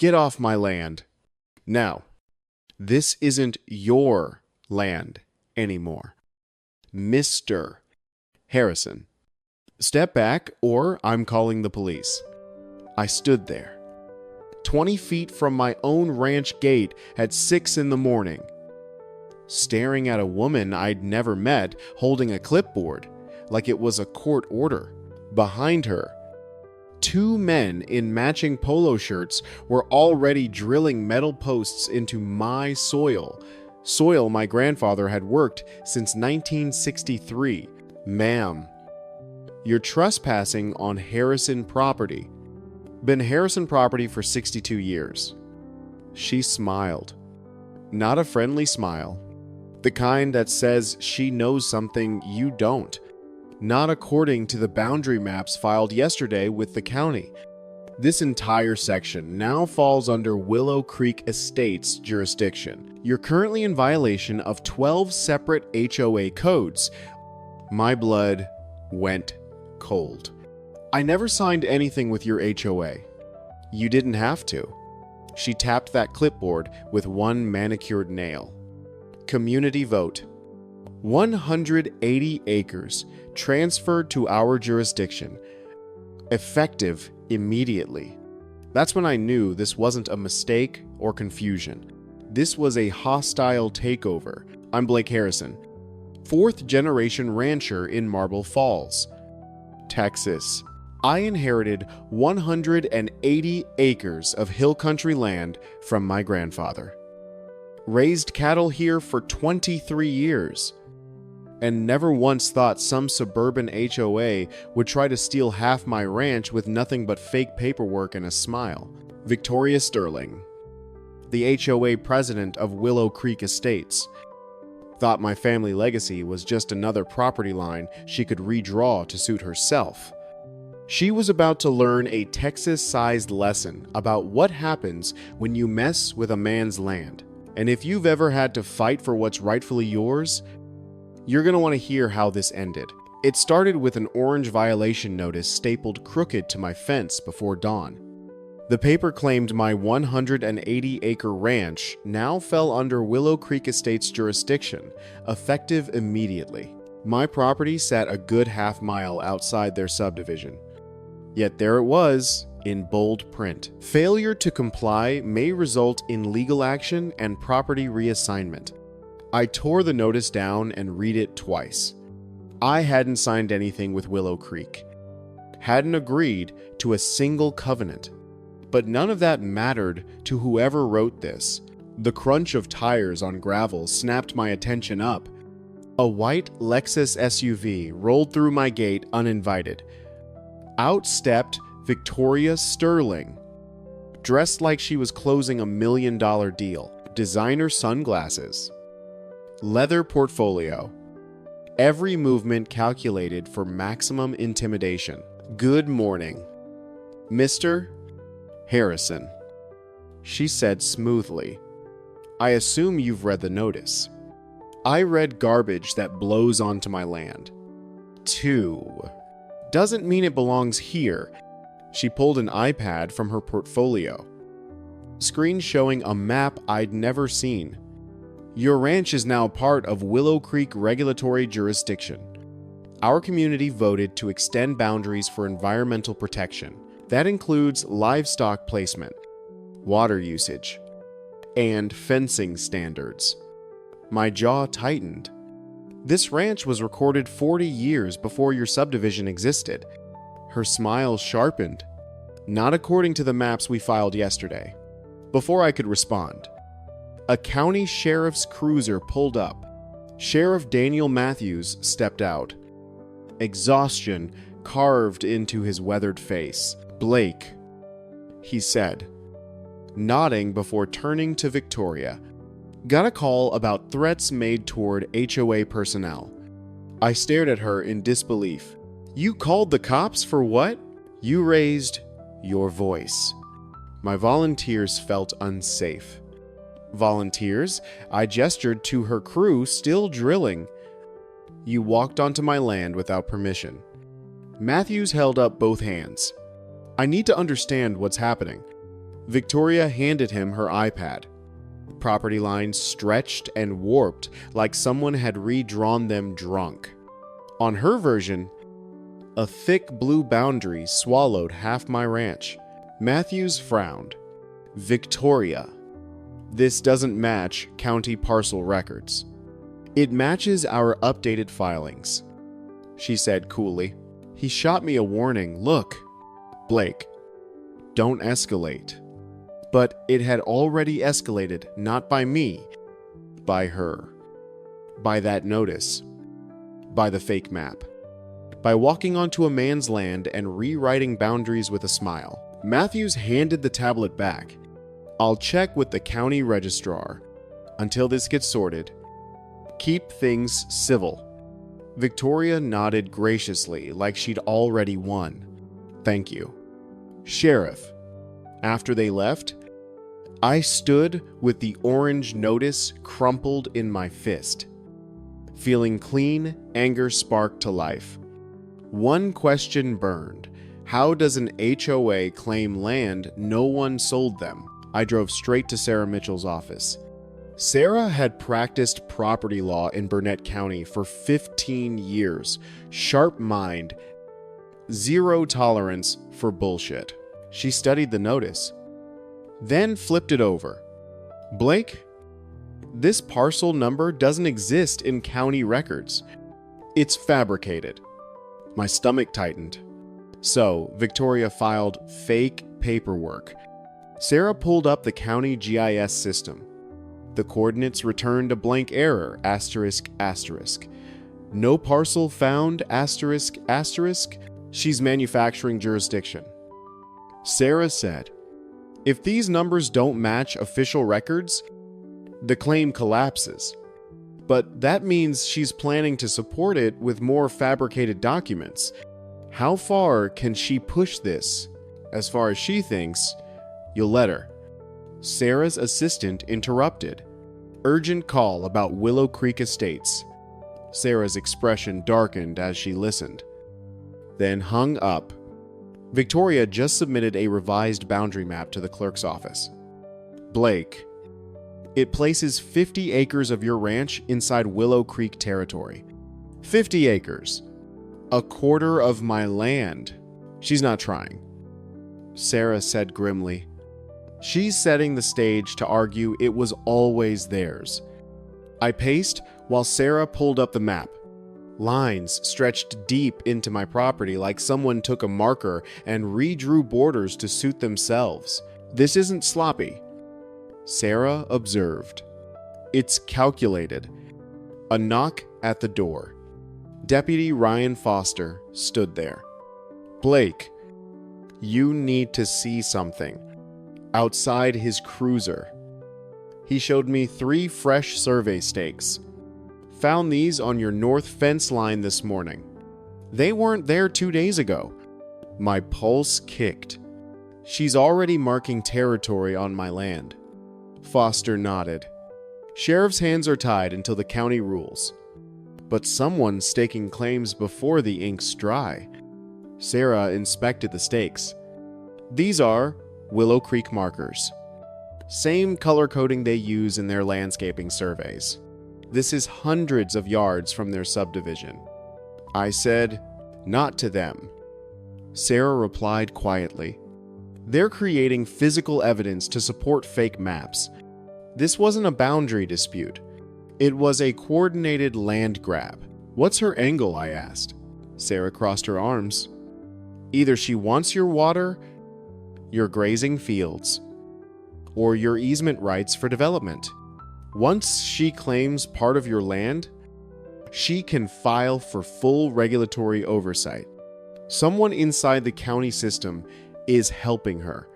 Get off my land. Now, this isn't your land anymore. Mr. Harrison. Step back or I'm calling the police. I stood there, 20 feet from my own ranch gate at 6 in the morning, staring at a woman I'd never met holding a clipboard like it was a court order. Behind her, 2 men in matching polo shirts were already drilling metal posts into my soil my grandfather had worked since 1963. Ma'am, you're trespassing on Harrison property. Been Harrison property for 62 years. She smiled. Not a friendly smile. The kind that says she knows something you don't. Not according to the boundary maps filed yesterday with the county. This entire section now falls under Willow Creek Estates jurisdiction. You're currently in violation of 12 separate HOA codes. My blood went cold. I never signed anything with your HOA. You didn't have to. She tapped that clipboard with one manicured nail. Community vote. 180 acres transferred to our jurisdiction. Effective immediately. That's when I knew this wasn't a mistake or confusion. This was a hostile takeover. I'm Blake Harrison, 4th generation rancher in Marble Falls, Texas. I inherited 180 acres of hill country land from my grandfather. Raised cattle here for 23 years. And never once thought some suburban HOA would try to steal half my ranch with nothing but fake paperwork and a smile. Victoria Sterling, the HOA president of Willow Creek Estates, thought my family legacy was just another property line she could redraw to suit herself. She was about to learn a Texas-sized lesson about what happens when you mess with a man's land. And if you've ever had to fight for what's rightfully yours, you're going to want to hear how this ended. It started with an orange violation notice stapled crooked to my fence before dawn. The paper claimed my 180-acre ranch now fell under Willow Creek Estates jurisdiction, effective immediately. My property sat a good half-mile outside their subdivision. Yet there it was, in bold print. Failure to comply may result in legal action and property reassignment. I tore the notice down and read it twice. I hadn't signed anything with Willow Creek. Hadn't agreed to a single covenant. But none of that mattered to whoever wrote this. The crunch of tires on gravel snapped my attention up. A white Lexus SUV rolled through my gate uninvited. Out stepped Victoria Sterling, dressed like she was closing a $1 million deal. Designer sunglasses. Leather portfolio. Every movement calculated for maximum intimidation. Good morning, Mr. Harrison, she said smoothly. I assume you've read the notice. I read garbage that blows onto my land. 2. Doesn't mean it belongs here. She pulled an iPad from her portfolio. Screen showing a map I'd never seen. Your ranch is now part of Willow Creek regulatory jurisdiction. Our community voted to extend boundaries for environmental protection. That includes livestock placement, water usage, and fencing standards. My jaw tightened. This ranch was recorded 40 years before your subdivision existed. Her smile sharpened. Not according to the maps we filed yesterday. Before I could respond, a county sheriff's cruiser pulled up. Sheriff Daniel Matthews stepped out. Exhaustion carved into his weathered face. Blake, he said, nodding before turning to Victoria. Got a call about threats made toward HOA personnel. I stared at her in disbelief. You called the cops for what? You raised your voice. My volunteers felt unsafe. Volunteers? I gestured to her crew still drilling. You walked onto my land without permission. Matthews held up both hands. I need to understand what's happening. Victoria handed him her iPad. Property lines stretched and warped like someone had redrawn them drunk. On her version, a thick blue boundary swallowed half my ranch. Matthews frowned. Victoria. This doesn't match county parcel records. It matches our updated filings, she said coolly. He shot me a warning. Look, Blake, don't escalate. But it had already escalated, not by me, by her. By that notice. By the fake map. By walking onto a man's land and rewriting boundaries with a smile. Matthews handed the tablet back. I'll check with the county registrar. Until this gets sorted, keep things civil. Victoria nodded graciously like she'd already won. Thank you. Sheriff. After they left, I stood with the orange notice crumpled in my fist. Feeling clean, anger sparked to life. One question burned. How does an HOA claim land no one sold them? I drove straight to Sarah Mitchell's office. Sarah had practiced property law in Burnett County for 15 years. Sharp mind, zero tolerance for bullshit. She studied the notice, then flipped it over. Blake, this parcel number doesn't exist in county records. It's fabricated. My stomach tightened. So, Victoria filed fake paperwork. Sarah pulled up the county GIS system. The coordinates returned a blank error, asterisk, asterisk. No parcel found, asterisk, asterisk. She's manufacturing jurisdiction. Sarah said, if these numbers don't match official records, the claim collapses. But that means she's planning to support it with more fabricated documents. How far can she push this? As far as she thinks, you'll let her. Sarah's assistant interrupted. Urgent call about Willow Creek Estates. Sarah's expression darkened as she listened, then hung up. Victoria just submitted a revised boundary map to the clerk's office. Blake, it places 50 acres of your ranch inside Willow Creek territory. 50 acres. A quarter of my land. She's not trying. Sarah said grimly. She's setting the stage to argue it was always theirs. I paced while Sarah pulled up the map. Lines stretched deep into my property like someone took a marker and redrew borders to suit themselves. This isn't sloppy. Sarah observed. It's calculated. A knock at the door. Deputy Ryan Foster stood there. Blake, you need to see something. Outside his cruiser. He showed me 3 fresh survey stakes. Found these on your north fence line this morning. They weren't there 2 days ago. My pulse kicked. She's already marking territory on my land. Foster nodded. Sheriff's hands are tied until the county rules. But someone's staking claims before the ink's dry. Sarah inspected the stakes. These are Willow Creek markers. Same color coding they use in their landscaping surveys. This is hundreds of yards from their subdivision. I said, not to them. Sarah replied quietly. They're creating physical evidence to support fake maps. This wasn't a boundary dispute. It was a coordinated land grab. What's her angle? I asked. Sarah crossed her arms. Either she wants your water, your grazing fields, or your easement rights for development. Once she claims part of your land, she can file for full regulatory oversight. Someone inside the county system is helping her.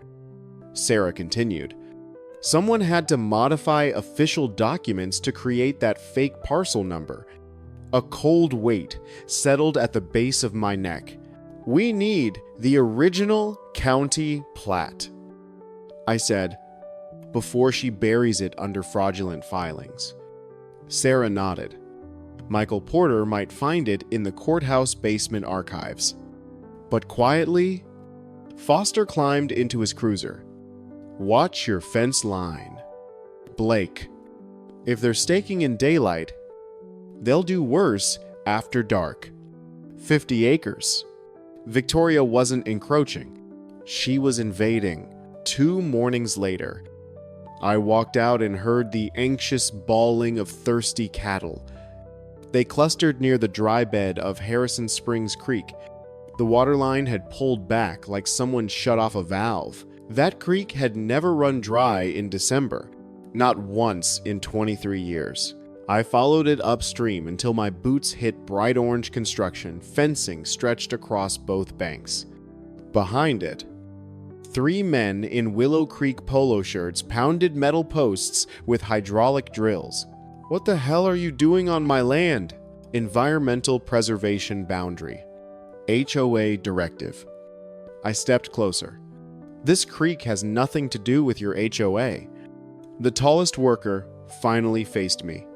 Sarah continued. Someone had to modify official documents to create that fake parcel number. A cold weight settled at the base of my neck. We need the original county plat, I said, before she buries it under fraudulent filings. Sarah nodded. Michael Porter might find it in the courthouse basement archives. But quietly, Foster climbed into his cruiser. Watch your fence line. Blake. If they're staking in daylight, they'll do worse after dark. 50 acres. Victoria wasn't encroaching. She was invading. 2 mornings later, I walked out and heard the anxious bawling of thirsty cattle. They clustered near the dry bed of Harrison Springs Creek. The waterline had pulled back like someone shut off a valve. That creek had never run dry in December, not once in 23 years. I followed it upstream until my boots hit bright orange construction, fencing stretched across both banks. Behind it, 3 men in Willow Creek polo shirts pounded metal posts with hydraulic drills. What the hell are you doing on my land? Environmental Preservation Boundary. HOA Directive. I stepped closer. This creek has nothing to do with your HOA. The tallest worker finally faced me.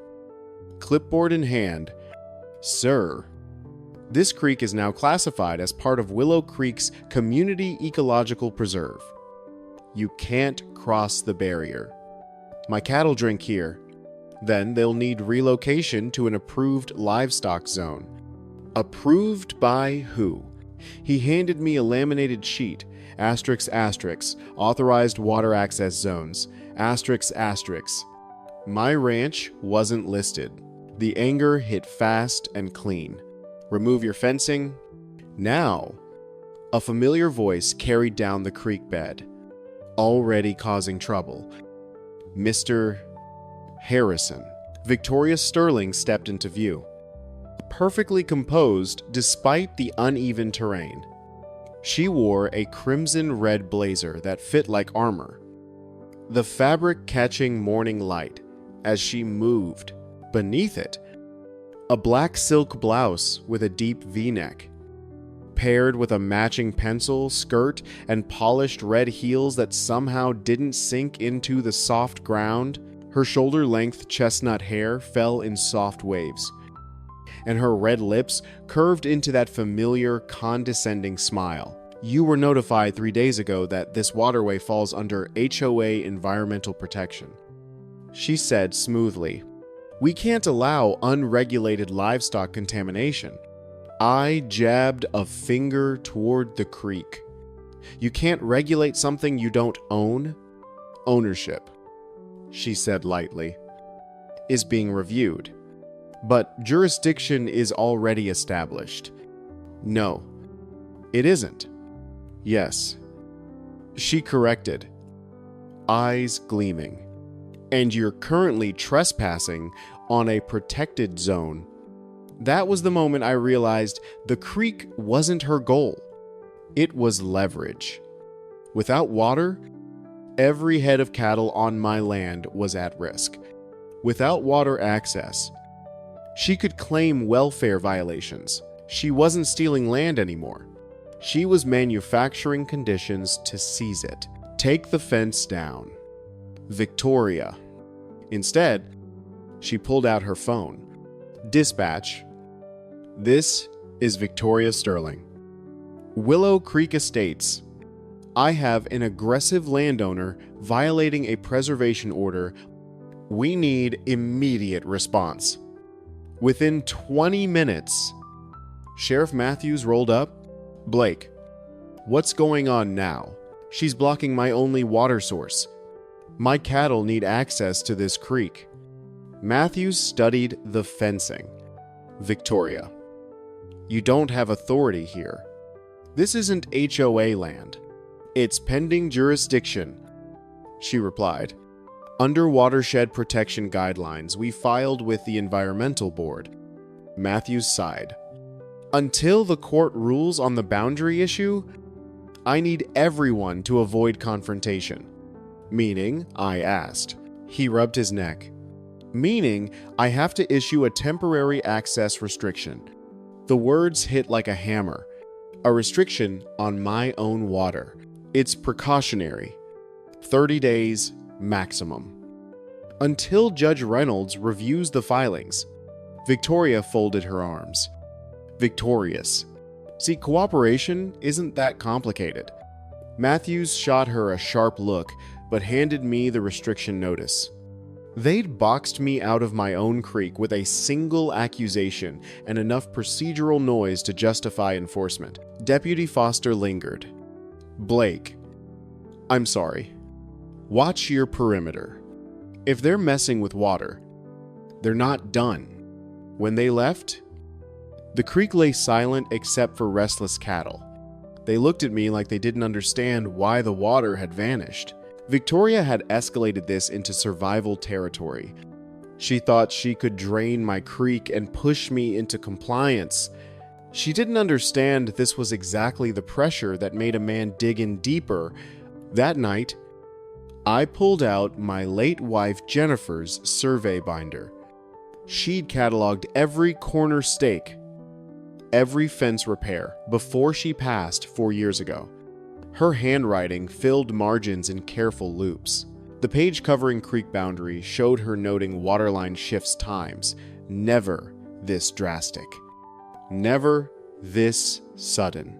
Clipboard in hand. Sir, this creek is now classified as part of Willow Creek's Community Ecological Preserve. You can't cross the barrier. My cattle drink here. Then they'll need relocation to an approved livestock zone. Approved by who? He handed me a laminated sheet. Asterisk, asterisk, authorized water access zones. Asterisk, asterisk. My ranch wasn't listed. The anger hit fast and clean. Remove your fencing. Now, a familiar voice carried down the creek bed, already causing trouble. Mr. Harrison. Victoria Sterling stepped into view, perfectly composed despite the uneven terrain. She wore a crimson-red blazer that fit like armor, the fabric catching morning light as she moved. Beneath it, a black silk blouse with a deep V-neck, paired with a matching pencil skirt and polished red heels that somehow didn't sink into the soft ground. Her shoulder-length chestnut hair fell in soft waves, and her red lips curved into that familiar, condescending smile. You were notified 3 days ago that this waterway falls under HOA environmental protection, she said smoothly. We can't allow unregulated livestock contamination. I jabbed a finger toward the creek. You can't regulate something you don't own. Ownership, she said lightly, is being reviewed, but jurisdiction is already established. No, it isn't. Yes, she corrected, eyes gleaming. And you're currently trespassing on a protected zone. That was the moment I realized the creek wasn't her goal. It was leverage. Without water, every head of cattle on my land was at risk. Without water access, she could claim welfare violations. She wasn't stealing land anymore. She was manufacturing conditions to seize it. Take the fence down. Victoria. Instead, she pulled out her phone. Dispatch. This is Victoria Sterling. Willow Creek Estates. I have an aggressive landowner violating a preservation order. We need immediate response. Within 20 minutes, Sheriff Matthews rolled up. Blake, what's going on now? She's blocking my only water source. My cattle need access to this creek. Matthews studied the fencing. Victoria, you don't have authority here. This isn't HOA land. It's pending jurisdiction, she replied. Under watershed protection guidelines we filed with the Environmental Board. Matthews sighed. Until the court rules on the boundary issue, I need everyone to avoid confrontation. Meaning, I asked. He rubbed his neck. Meaning, I have to issue a temporary access restriction. The words hit like a hammer. A restriction on my own water. It's precautionary. 30 days maximum. Until Judge Reynolds reviews the filings. Victoria folded her arms. Victorious. See, cooperation isn't that complicated. Matthews shot her a sharp look, but handed me the restriction notice. They'd boxed me out of my own creek with a single accusation and enough procedural noise to justify enforcement. Deputy Foster lingered. Blake, I'm sorry. Watch your perimeter. If they're messing with water, they're not done. When they left, the creek lay silent except for restless cattle. They looked at me like they didn't understand why the water had vanished. Victoria had escalated this into survival territory. She thought she could drain my creek and push me into compliance. She didn't understand this was exactly the pressure that made a man dig in deeper. That night, I pulled out my late wife Jennifer's survey binder. She'd cataloged every corner stake, every fence repair before she passed 4 years ago. Her handwriting filled margins in careful loops. The page covering creek boundary showed her noting waterline shifts times. Never this drastic. Never this sudden.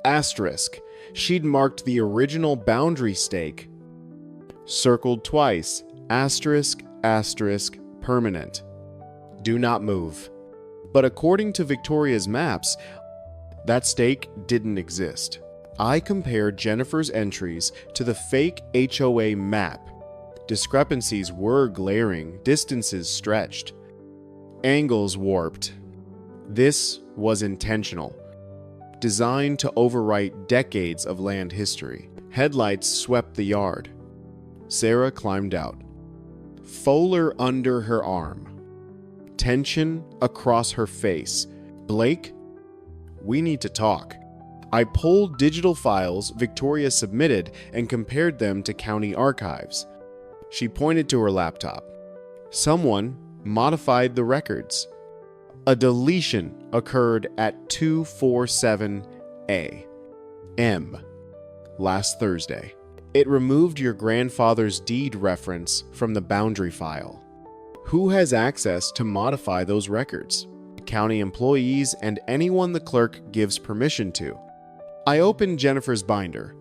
Asterisk. She'd marked the original boundary stake. Circled twice. Asterisk, asterisk, permanent. Do not move. But according to Victoria's maps, that stake didn't exist. I compared Jennifer's entries to the fake HOA map. Discrepancies were glaring, distances stretched, angles warped. This was intentional, designed to overwrite decades of land history. Headlights swept the yard. Sarah climbed out, Fuller under her arm, tension across her face. Blake, we need to talk. I pulled digital files Victoria submitted and compared them to county archives. She pointed to her laptop. Someone modified the records. A deletion occurred at 247 a.m. last Thursday. It removed your grandfather's deed reference from the boundary file. Who has access to modify those records? County employees and anyone the clerk gives permission to. I opened Jennifer's binder.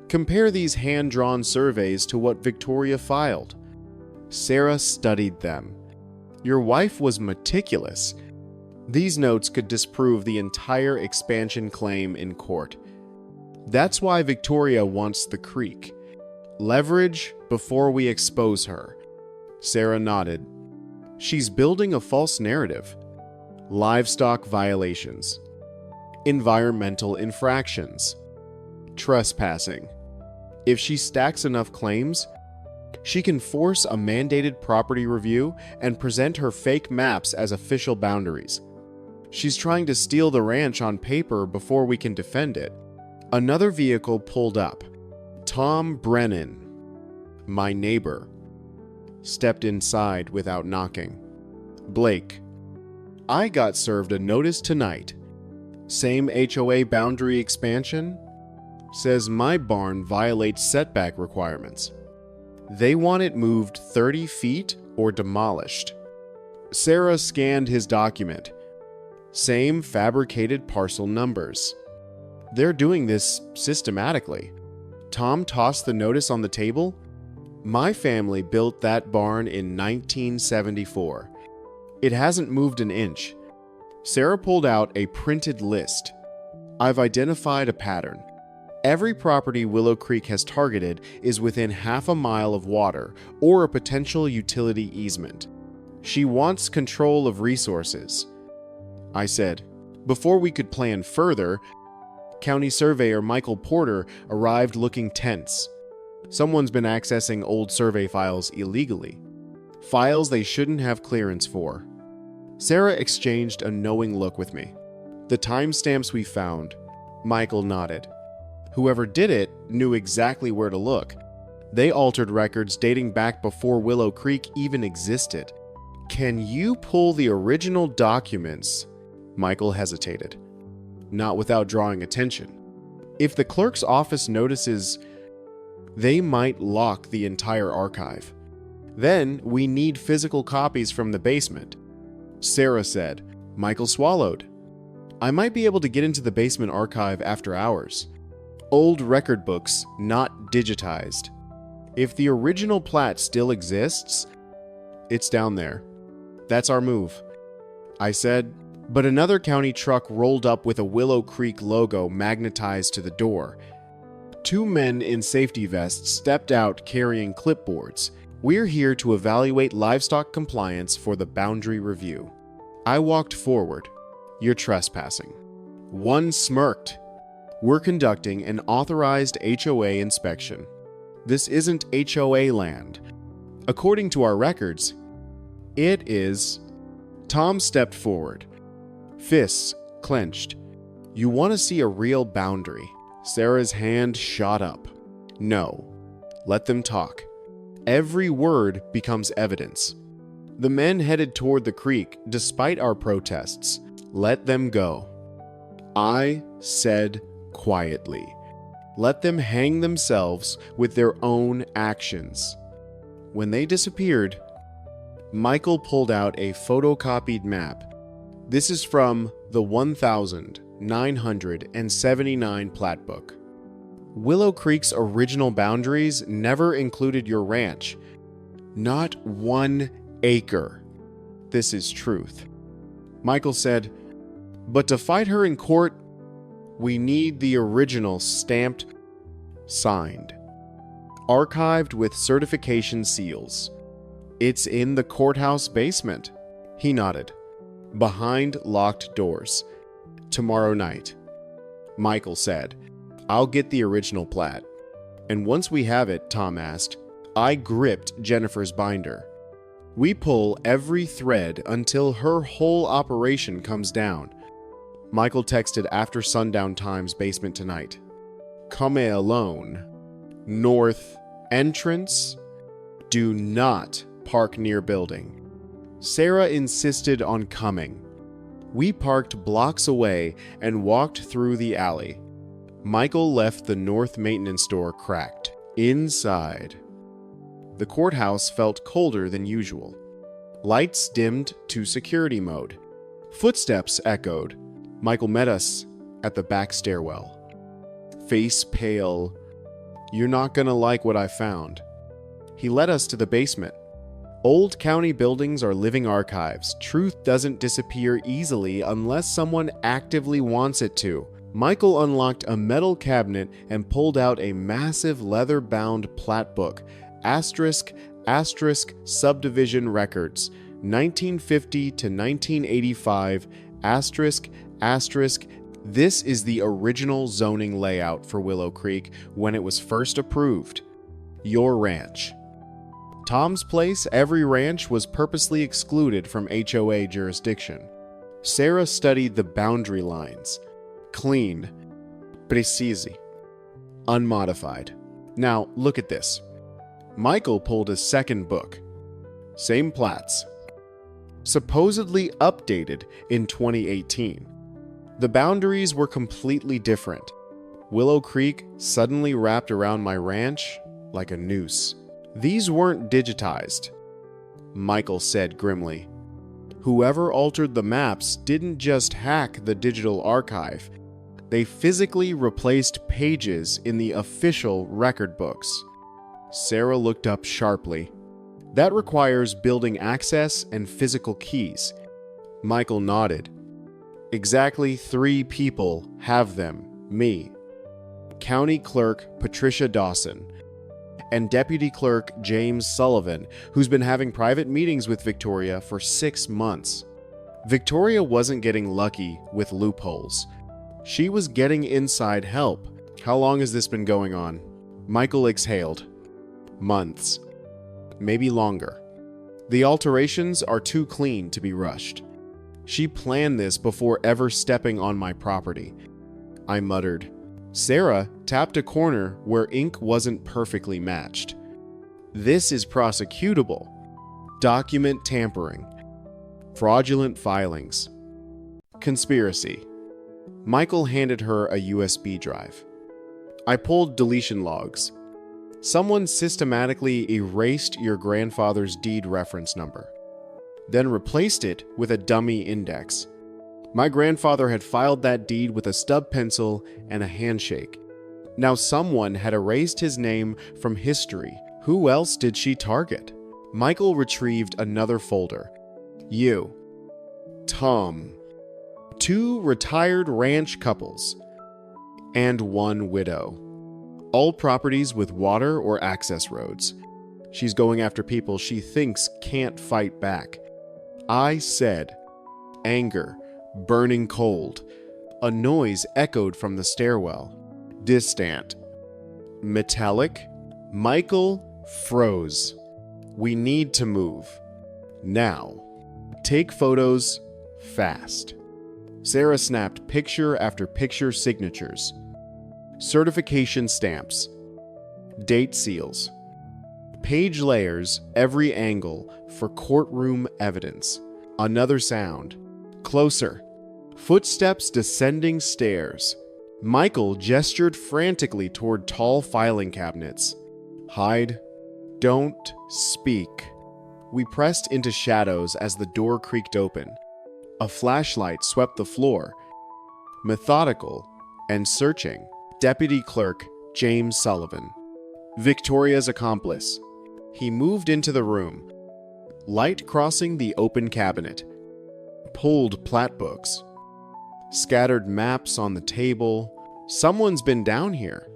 Compare these hand-drawn surveys to what Victoria filed. Sarah studied them. Your wife was meticulous. These notes could disprove the entire expansion claim in court. That's why Victoria wants the creek. Leverage before we expose her. Sarah nodded. She's building a false narrative. Livestock violations. Environmental infractions. Trespassing. If she stacks enough claims, she can force a mandated property review and present her fake maps as official boundaries. She's trying to steal the ranch on paper before we can defend it. Another vehicle pulled up. Tom Brennan, my neighbor, stepped inside without knocking. Blake, I got served a notice tonight. Same HOA boundary expansion? Says my barn violates setback requirements. They want it moved 30 feet or demolished. Sarah scanned his document. Same fabricated parcel numbers. They're doing this systematically. Tom tossed the notice on the table. My family built that barn in 1974. It hasn't moved an inch. Sarah pulled out a printed list. I've identified a pattern. Every property Willow Creek has targeted is within half a mile of water or a potential utility easement. She wants control of resources. I said. Before we could plan further, County Surveyor Michael Porter arrived looking tense. Someone's been accessing old survey files illegally. Files they shouldn't have clearance for. Sarah exchanged a knowing look with me. The timestamps we found. Michael nodded. Whoever did it knew exactly where to look. They altered records dating back before Willow Creek even existed. Can you pull the original documents? Michael hesitated. Not without drawing attention. If the clerk's office notices, they might lock the entire archive. Then we need physical copies from the basement. Sarah said. Michael swallowed. I might be able to get into the basement archive after hours. Old record books, not digitized. If the original plat still exists, it's down there. That's our move, I said, but another county truck rolled up with a Willow Creek logo magnetized to the door. Two men in safety vests stepped out carrying clipboards. We're here to evaluate livestock compliance for the boundary review. I walked forward. You're trespassing. One smirked. We're conducting an authorized HOA inspection. This isn't HOA land. According to our records, it is. Tom stepped forward. Fists clenched. You want to see a real boundary? Sarah's hand shot up. No. Let them talk. Every word becomes evidence. The men headed toward the creek despite our protests. Let them go. I said quietly, let them hang themselves with their own actions. When they disappeared, Michael pulled out a photocopied map. This is from the 1979 plat book. Willow Creek's original boundaries never included your ranch. Not 1 acre. This is truth. Michael said, but to fight her in court, we need the original stamped, signed, archived with certification seals. It's in the courthouse basement. He nodded. Behind locked doors. Tomorrow night. Michael said, I'll get the original plat. And once we have it, Tom asked, I gripped Jennifer's binder. We pull every thread until her whole operation comes down. Michael texted after sundown time's basement tonight. Come alone. North entrance. Do not park near building. Sarah insisted on coming. We parked blocks away and walked through the alley. Michael left the north maintenance door cracked. Inside, the courthouse felt colder than usual. Lights dimmed to security mode. Footsteps echoed. Michael met us at the back stairwell. Face pale. You're not gonna like what I found. He led us to the basement. Old county buildings are living archives. Truth doesn't disappear easily unless someone actively wants it to. Michael unlocked a metal cabinet and pulled out a massive leather-bound plat book. Asterisk, asterisk, subdivision records. 1950 to 1985, asterisk, asterisk. This is the original zoning layout for Willow Creek when it was first approved. Your ranch. Tom's place, every ranch, was purposely excluded from HOA jurisdiction. Sarah studied the boundary lines. Clean. Precisi. Unmodified. Now, look at this. Michael pulled a second book. Same plats. Supposedly updated in 2018. The boundaries were completely different. Willow Creek suddenly wrapped around my ranch like a noose. These weren't digitized, Michael said grimly. Whoever altered the maps didn't just hack the digital archive. They physically replaced pages in the official record books. Sarah looked up sharply. That requires building access and physical keys. Michael nodded. Exactly 3 people have them. Me, County Clerk Patricia Dawson, and Deputy Clerk James Sullivan, who's been having private meetings with Victoria for 6 months. Victoria wasn't getting lucky with loopholes. She was getting inside help. How long has this been going on? Michael exhaled. Months. Maybe longer. The alterations are too clean to be rushed. She planned this before ever stepping on my property. I muttered. Sarah tapped a corner where ink wasn't perfectly matched. This is prosecutable. Document tampering. Fraudulent filings. Conspiracy. Michael handed her a USB drive. I pulled deletion logs. Someone systematically erased your grandfather's deed reference number, then replaced it with a dummy index. My grandfather had filed that deed with a stub pencil and a handshake. Now someone had erased his name from history Who else did she target? Michael retrieved another folder. You. Tom. 2 retired ranch couples. And 1 widow. All properties with water or access roads. She's going after people she thinks can't fight back. I said, anger, burning cold. A noise echoed from the stairwell. Distant. Metallic. Michael froze. We need to move. Now. Take photos fast. Sarah snapped picture after picture signatures. Certification stamps. Date seals. Page layers every angle for courtroom evidence. Another sound. Closer. Footsteps descending stairs. Michael gestured frantically toward tall filing cabinets. Hide. Don't speak. We pressed into shadows as the door creaked open. A flashlight swept the floor. Methodical and searching. Deputy Clerk James Sullivan. Victoria's accomplice. He moved into the room. Light crossing the open cabinet. Pulled plat books. Scattered maps on the table. Someone's been down here,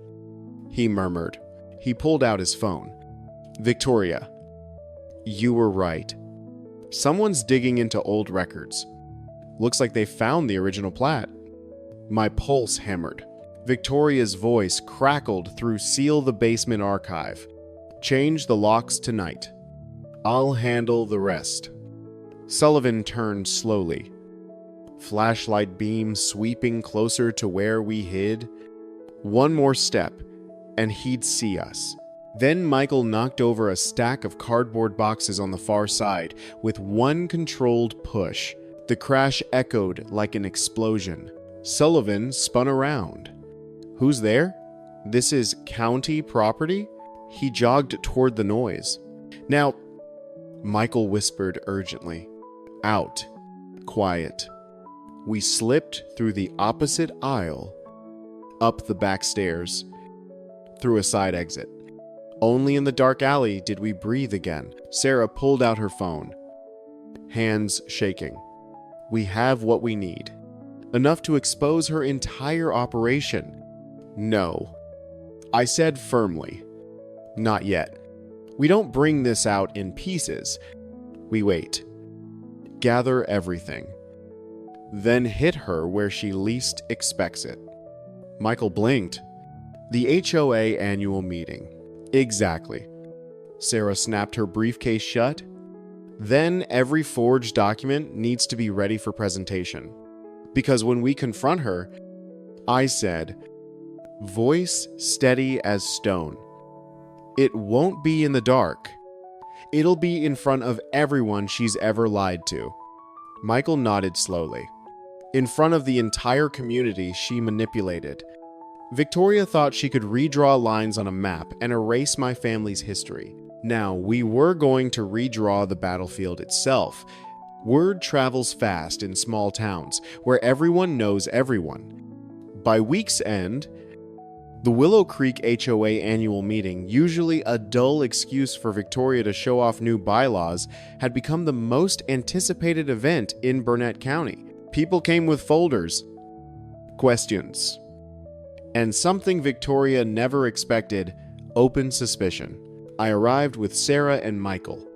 he murmured. He pulled out his phone. Victoria. You were right. Someone's digging into old records. Looks like they found the original plat. My pulse hammered. Victoria's voice crackled through Seal the Basement archive. Change the locks tonight. I'll handle the rest. Sullivan turned slowly. Flashlight beam sweeping closer to where we hid. One more step, and he'd see us. Then Michael knocked over a stack of cardboard boxes on the far side with one controlled push. The crash echoed like an explosion. Sullivan spun around. Who's there? This is county property? He jogged toward the noise. Now, Michael whispered urgently. Out. Quiet. We slipped through the opposite aisle, up the back stairs, through a side exit. Only in the dark alley did we breathe again. Sarah pulled out her phone, hands shaking. We have what we need. Enough to expose her entire operation. No. I said firmly. Not yet. We don't bring this out in pieces. We wait. Gather everything. Then hit her where she least expects it. Michael blinked. The HOA annual meeting. Exactly. Sarah snapped her briefcase shut. Then every forged document needs to be ready for presentation. Because when we confront her, I said, voice steady as stone. It won't be in the dark. It'll be in front of everyone she's ever lied to. Michael nodded slowly. In front of the entire community she manipulated. Victoria thought she could redraw lines on a map and erase my family's history. Now, we were going to redraw the battlefield itself. Word travels fast in small towns, where everyone knows everyone. By week's end, the Willow Creek HOA annual meeting, usually a dull excuse for Victoria to show off new bylaws, had become the most anticipated event in Burnett County. People came with folders, questions, and something Victoria never expected, open suspicion. I arrived with Sarah and Michael.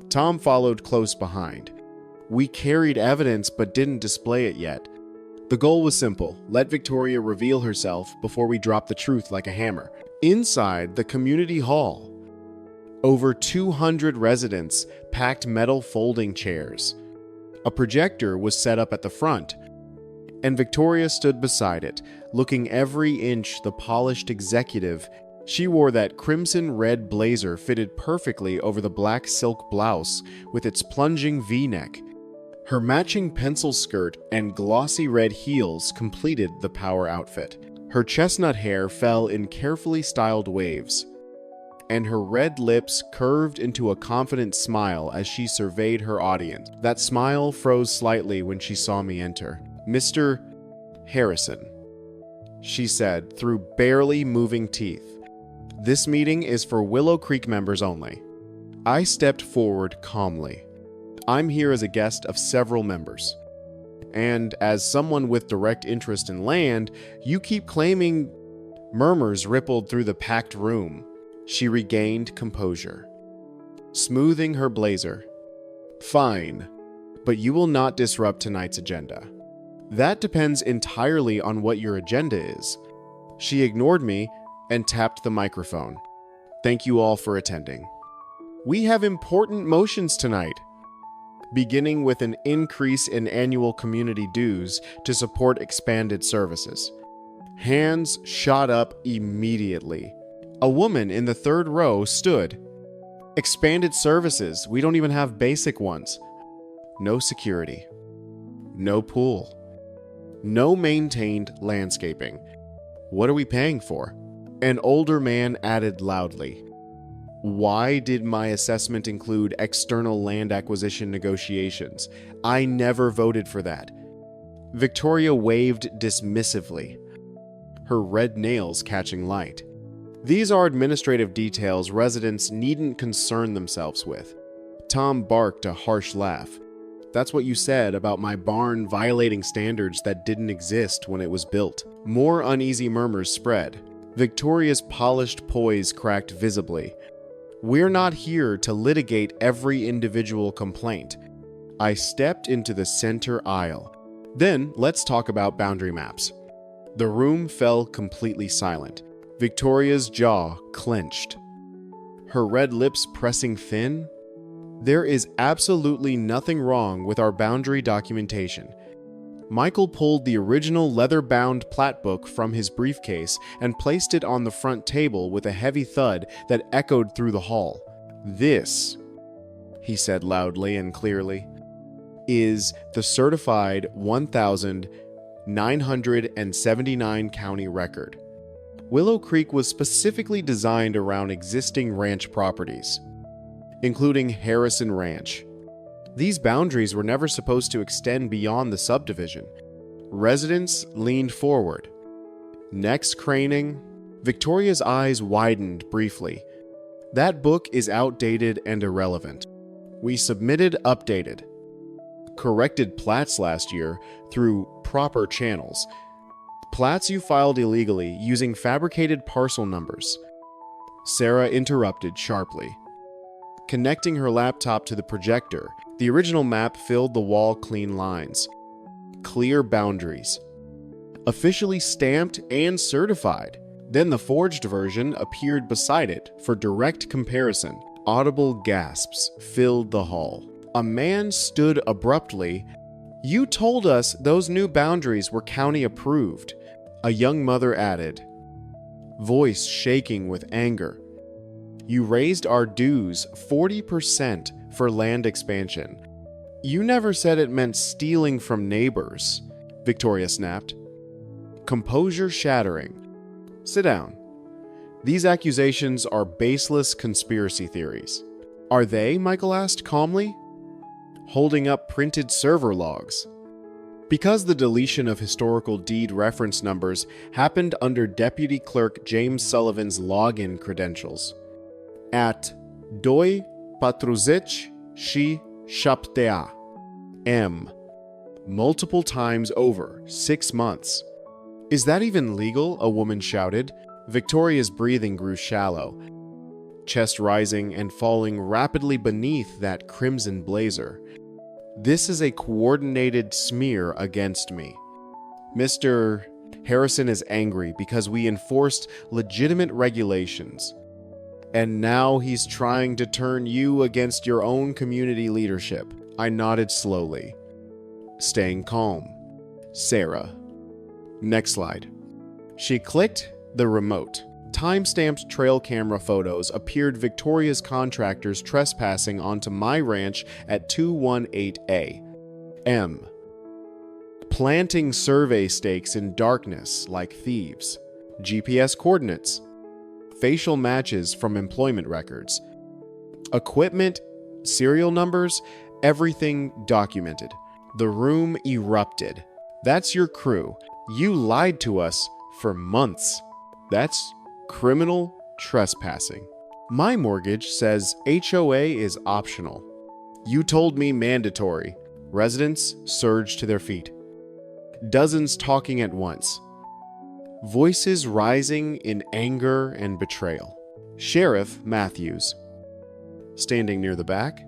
Tom followed close behind. We carried evidence but didn't display it yet. The goal was simple: let Victoria reveal herself before we dropped the truth like a hammer. Inside the community hall, over 200 residents packed metal folding chairs. A projector was set up at the front, and Victoria stood beside it, looking every inch the polished executive. She wore that crimson-red blazer fitted perfectly over the black silk blouse with its plunging V-neck. Her matching pencil skirt and glossy red heels completed the power outfit. Her chestnut hair fell in carefully styled waves, and her red lips curved into a confident smile as she surveyed her audience. That smile froze slightly when she saw me enter. Mr. Harrison, she said through barely moving teeth. This meeting is for Willow Creek members only. I stepped forward calmly. I'm here as a guest of several members. And as someone with direct interest in land, you keep claiming. Murmurs rippled through the packed room. She regained composure, smoothing her blazer. Fine, but you will not disrupt tonight's agenda. That depends entirely on what your agenda is. She ignored me and tapped the microphone. Thank you all for attending. We have important motions tonight, beginning with an increase in annual community dues to support expanded services. Hands shot up immediately. A woman in the third row stood. Expanded services, we don't even have basic ones. No security. No pool. No maintained landscaping. What are we paying for? An older man added loudly. Why did my assessment include external land acquisition negotiations? I never voted for that. Victoria waved dismissively, her red nails catching light. These are administrative details residents needn't concern themselves with. Tom barked a harsh laugh. That's what you said about my barn violating standards that didn't exist when it was built. More uneasy murmurs spread. Victoria's polished poise cracked visibly. We're not here to litigate every individual complaint. I stepped into the center aisle. Then let's talk about boundary maps. The room fell completely silent. Victoria's jaw clenched, her red lips pressing thin. There is absolutely nothing wrong with our boundary documentation. Michael pulled the original leather-bound plat book from his briefcase and placed it on the front table with a heavy thud that echoed through the hall. This, he said loudly and clearly, is the certified 1,979 county record. Willow Creek was specifically designed around existing ranch properties, including Harrison Ranch. These boundaries were never supposed to extend beyond the subdivision. Residents leaned forward. Necks craning, Victoria's eyes widened briefly. That book is outdated and irrelevant. We submitted updated, corrected plats last year through proper channels. Plats you filed illegally using fabricated parcel numbers. Sarah interrupted sharply. Connecting her laptop to the projector, the original map filled the wall clean lines. Clear boundaries. Officially stamped and certified. Then the forged version appeared beside it for direct comparison. Audible gasps filled the hall. A man stood abruptly. You told us those new boundaries were county approved, a young mother added, voice shaking with anger. You raised our dues 40% for land expansion. You never said it meant stealing from neighbors, Victoria snapped. Composure shattering. Sit down. These accusations are baseless conspiracy theories. Are they? Michael asked calmly, holding up printed server logs. Because the deletion of historical deed reference numbers happened under Deputy Clerk James Sullivan's login credentials. At Doi Patruzich Shi Shaptea M. Multiple times over 6 months. Is that even legal? A woman shouted. Victoria's breathing grew shallow, chest rising and falling rapidly beneath that crimson blazer. This is a coordinated smear against me. Mr. Harrison is angry because we enforced legitimate regulations. And now he's trying to turn you against your own community leadership. I nodded slowly, staying calm. Sarah. Next slide. She clicked the remote. Time-stamped trail camera photos appeared Victoria's contractors trespassing onto my ranch at 218A. M. Planting survey stakes in darkness like thieves. GPS coordinates. Facial matches from employment records. Equipment, serial numbers, everything documented. The room erupted. That's your crew. You lied to us for months. That's criminal trespassing. My mortgage says HOA is optional. You told me mandatory. Residents surged to their feet. Dozens talking at once. Voices rising in anger and betrayal. Sheriff Matthews, standing near the back,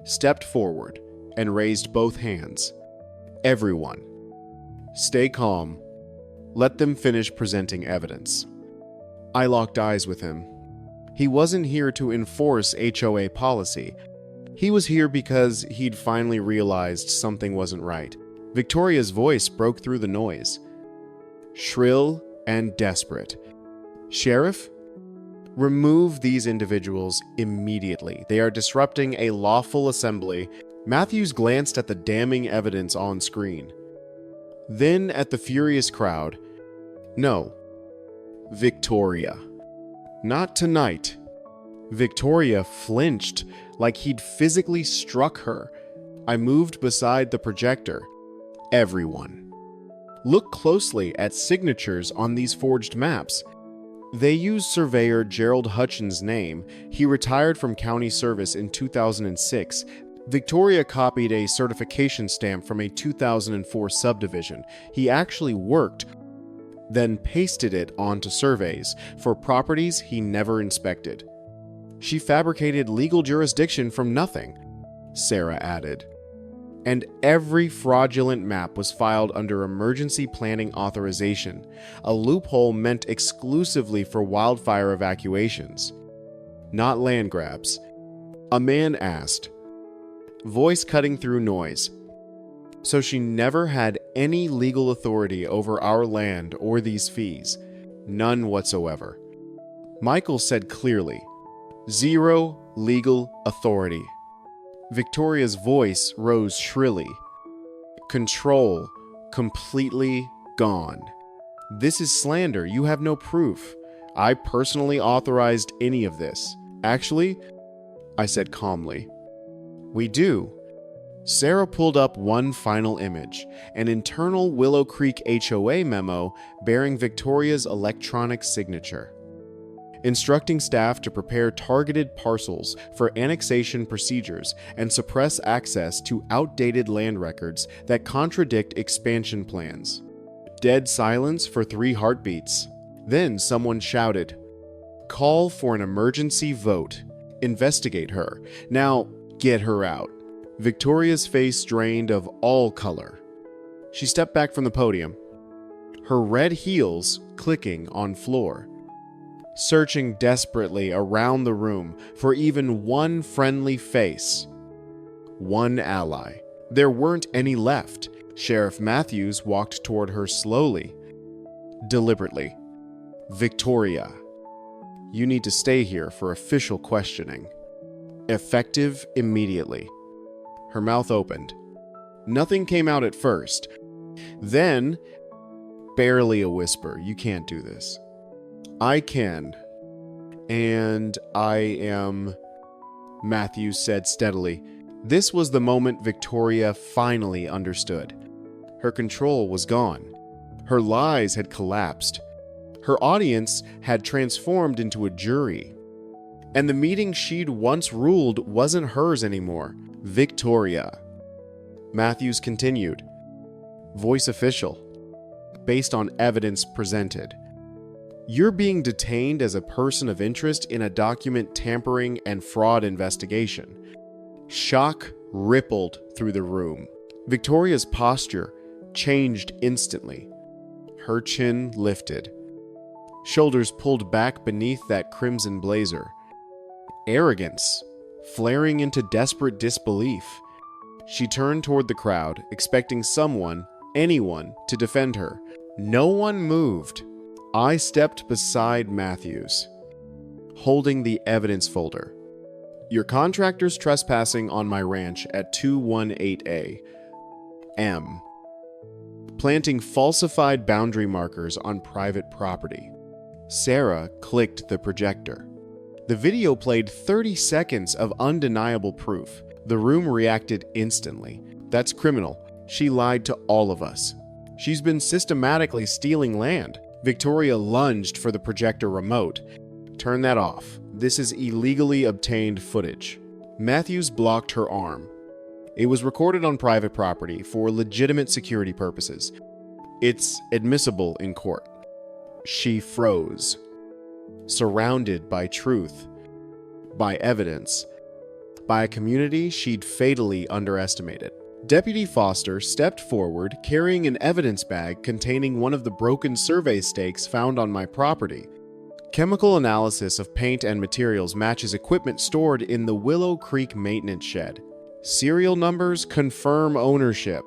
stepped forward and raised both hands. Everyone, stay calm. Let them finish presenting evidence. I locked eyes with him. He wasn't here to enforce HOA policy. He was here because he'd finally realized something wasn't right. Victoria's voice broke through the noise, shrill and desperate. Sheriff, remove these individuals immediately. They are disrupting a lawful assembly. Matthews glanced at the damning evidence on screen, then at the furious crowd. No, Victoria. Not tonight. Victoria flinched like he'd physically struck her. I moved beside the projector. Everyone, look closely at signatures on these forged maps. They use surveyor Gerald Hutchins' name. He retired from county service in 2006. Victoria copied a certification stamp from a 2004 subdivision. He actually worked, then pasted it onto surveys for properties he never inspected. She fabricated legal jurisdiction from nothing, Sarah added. And every fraudulent map was filed under emergency planning authorization, a loophole meant exclusively for wildfire evacuations, not land grabs. A man asked, voice cutting through noise. So she never had any legal authority over our land or these fees. None whatsoever. Michael said clearly, zero legal authority. Victoria's voice rose shrilly. Control completely gone. This is slander. You have no proof. I personally authorized any of this. Actually, I said calmly, we do. Sarah pulled up one final image, an internal Willow Creek HOA memo bearing Victoria's electronic signature, instructing staff to prepare targeted parcels for annexation procedures and suppress access to outdated land records that contradict expansion plans. Dead silence for 3 heartbeats. Then someone shouted, call for an emergency vote. Investigate her. Now, get her out. Victoria's face drained of all color. She stepped back from the podium, her red heels clicking on floor, searching desperately around the room for even one friendly face, one ally. There weren't any left. Sheriff Matthews walked toward her slowly, deliberately. Victoria, you need to stay here for official questioning. Effective immediately. Her mouth opened. Nothing came out at first. Then, barely a whisper, you can't do this. I can. And I am, Matthews said steadily. This was the moment Victoria finally understood. Her control was gone. Her lies had collapsed. Her audience had transformed into a jury. And the meeting she'd once ruled wasn't hers anymore. Victoria. Matthews continued. Voice official. Based on evidence presented. You're being detained as a person of interest in a document tampering and fraud investigation. Shock rippled through the room. Victoria's posture changed instantly. Her chin lifted. Shoulders pulled back beneath that crimson blazer. Arrogance flaring into desperate disbelief. She turned toward the crowd, expecting someone, anyone, to defend her. No one moved. I stepped beside Matthews, holding the evidence folder. Your contractor's trespassing on my ranch at 218A. M. Planting falsified boundary markers on private property. Sarah clicked the projector. The video played 30 seconds of undeniable proof. The room reacted instantly. That's criminal. She lied to all of us. She's been systematically stealing land. Victoria lunged for the projector remote. Turn that off. This is illegally obtained footage. Matthews blocked her arm. It was recorded on private property for legitimate security purposes. It's admissible in court. She froze, surrounded by truth, by evidence, by a community she'd fatally underestimated. Deputy Foster stepped forward, carrying an evidence bag containing one of the broken survey stakes found on my property. Chemical analysis of paint and materials matches equipment stored in the Willow Creek maintenance shed. Serial numbers confirm ownership.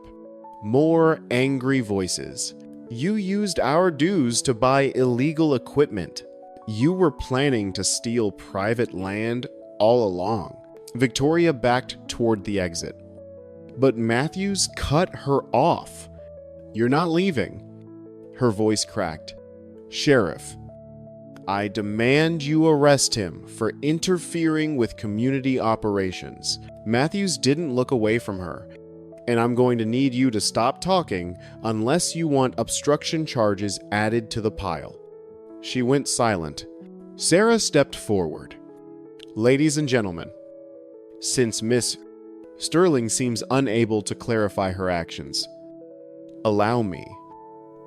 More angry voices. You used our dues to buy illegal equipment. You were planning to steal private land all along. Victoria backed toward the exit. But Matthews cut her off. You're not leaving. Her voice cracked. Sheriff, I demand you arrest him for interfering with community operations. Matthews didn't look away from her, and I'm going to need you to stop talking unless you want obstruction charges added to the pile. She went silent. Sarah stepped forward. Ladies and gentlemen, since Miss Sterling seems unable to clarify her actions, allow me.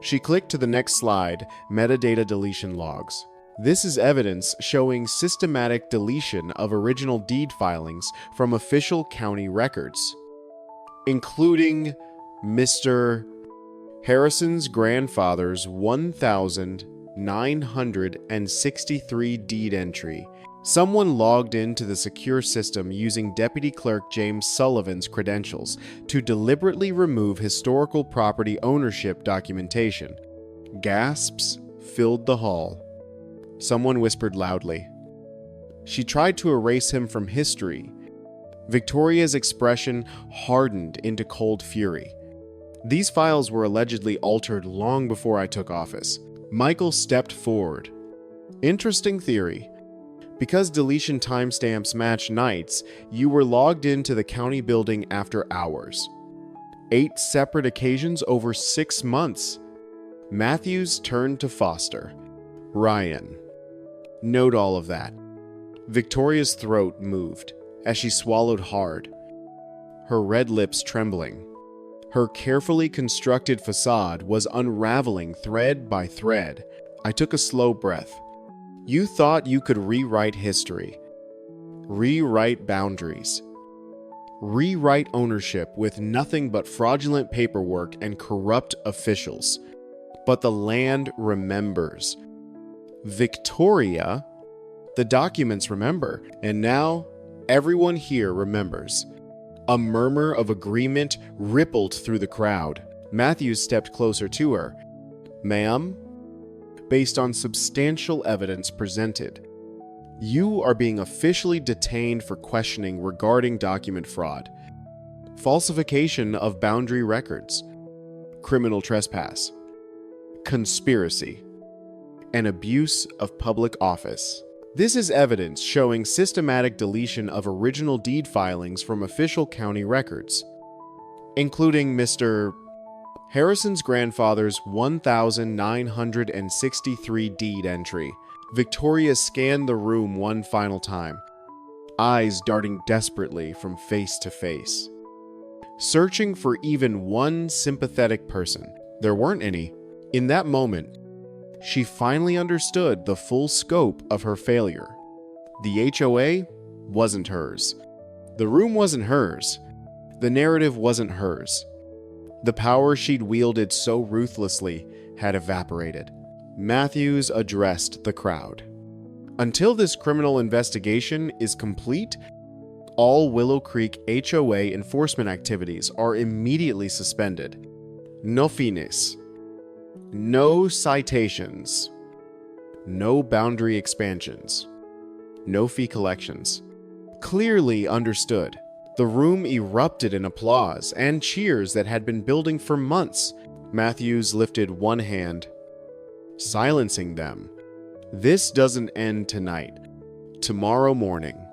She clicked to the next slide, metadata deletion logs. This is evidence showing systematic deletion of original deed filings from official county records, including Mr. Harrison's grandfather's 1,963 deed entry. Someone logged into the secure system using Deputy Clerk James Sullivan's credentials to deliberately remove historical property ownership documentation. Gasps filled the hall. Someone whispered loudly. She tried to erase him from history. Victoria's expression hardened into cold fury. These files were allegedly altered long before I took office. Michael stepped forward. Interesting theory. Because deletion timestamps match nights, you were logged into the county building after hours. 8 separate occasions over 6 months. Matthews turned to Foster. Ryan. Note all of that. Victoria's throat moved as she swallowed hard, her red lips trembling. Her carefully constructed facade was unraveling thread by thread. I took a slow breath. You thought you could rewrite history, rewrite boundaries, rewrite ownership with nothing but fraudulent paperwork and corrupt officials. But the land remembers. Victoria, the documents remember, and now everyone here remembers. A murmur of agreement rippled through the crowd. Matthews stepped closer to her. Ma'am, based on substantial evidence presented, you are being officially detained for questioning regarding document fraud, falsification of boundary records, criminal trespass, conspiracy, and abuse of public office. This is evidence showing systematic deletion of original deed filings from official county records, including Mr. Harrison's grandfather's 1,963 deed entry. Victoria scanned the room one final time, eyes darting desperately from face to face, searching for even one sympathetic person. There weren't any. In that moment, she finally understood the full scope of her failure. The HOA wasn't hers. The room wasn't hers. The narrative wasn't hers. The power she'd wielded so ruthlessly had evaporated. Matthews addressed the crowd. Until this criminal investigation is complete, all Willow Creek HOA enforcement activities are immediately suspended. No finis. No citations. No boundary expansions. No fee collections. Clearly understood. The room erupted in applause and cheers that had been building for months. Matthews lifted one hand, silencing them. This doesn't end tonight. Tomorrow morning.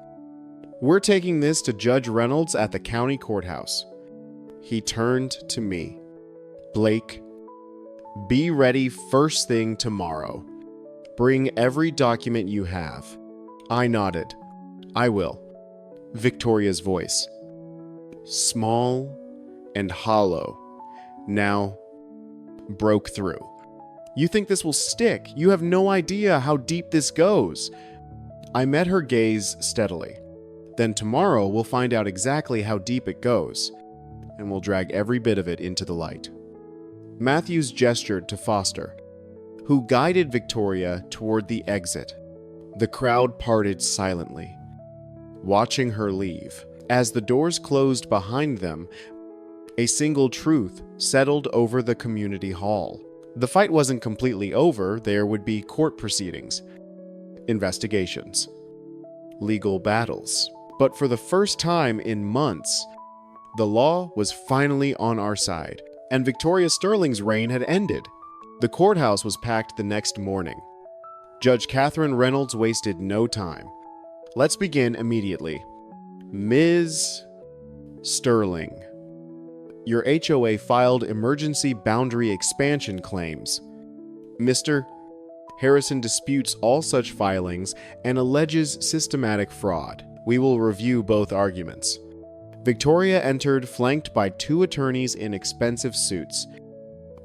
We're taking this to Judge Reynolds at the county courthouse. He turned to me. Blake, be ready first thing tomorrow. Bring every document you have. I nodded. I will. Victoria's voice. Small and hollow. Now, broke through. You think this will stick? You have no idea how deep this goes. I met her gaze steadily. Then tomorrow we'll find out exactly how deep it goes, and we'll drag every bit of it into the light. Matthews gestured to Foster, who guided Victoria toward the exit. The crowd parted silently, watching her leave. As the doors closed behind them, a single truth settled over the community hall. The fight wasn't completely over. There would be court proceedings, investigations, legal battles. But for the first time in months, the law was finally on our side, and Victoria Sterling's reign had ended. The courthouse was packed the next morning. Judge Catherine Reynolds wasted no time. Let's begin immediately. Ms. Sterling, your HOA filed emergency boundary expansion claims. Mr. Harrison disputes all such filings and alleges systematic fraud. We will review both arguments. Victoria entered flanked by two attorneys in expensive suits,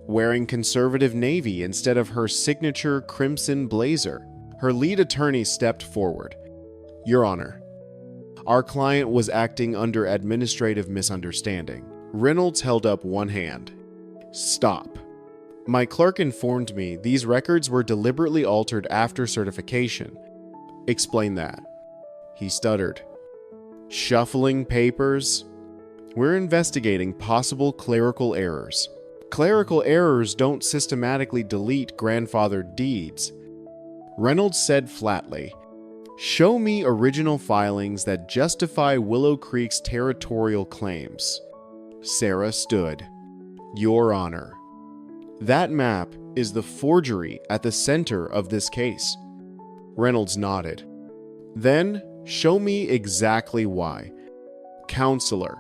wearing conservative navy instead of her signature crimson blazer. Her lead attorney stepped forward. Your Honor, our client was acting under administrative misunderstanding. Reynolds held up one hand. Stop. My clerk informed me these records were deliberately altered after certification. Explain that. He stuttered. Shuffling papers? We're investigating possible clerical errors. Clerical errors don't systematically delete grandfathered deeds. Reynolds said flatly, show me original filings that justify Willow Creek's territorial claims. Sarah stood. Your Honor. That map is the forgery at the center of this case. Reynolds nodded. Then, show me exactly why. Counselor.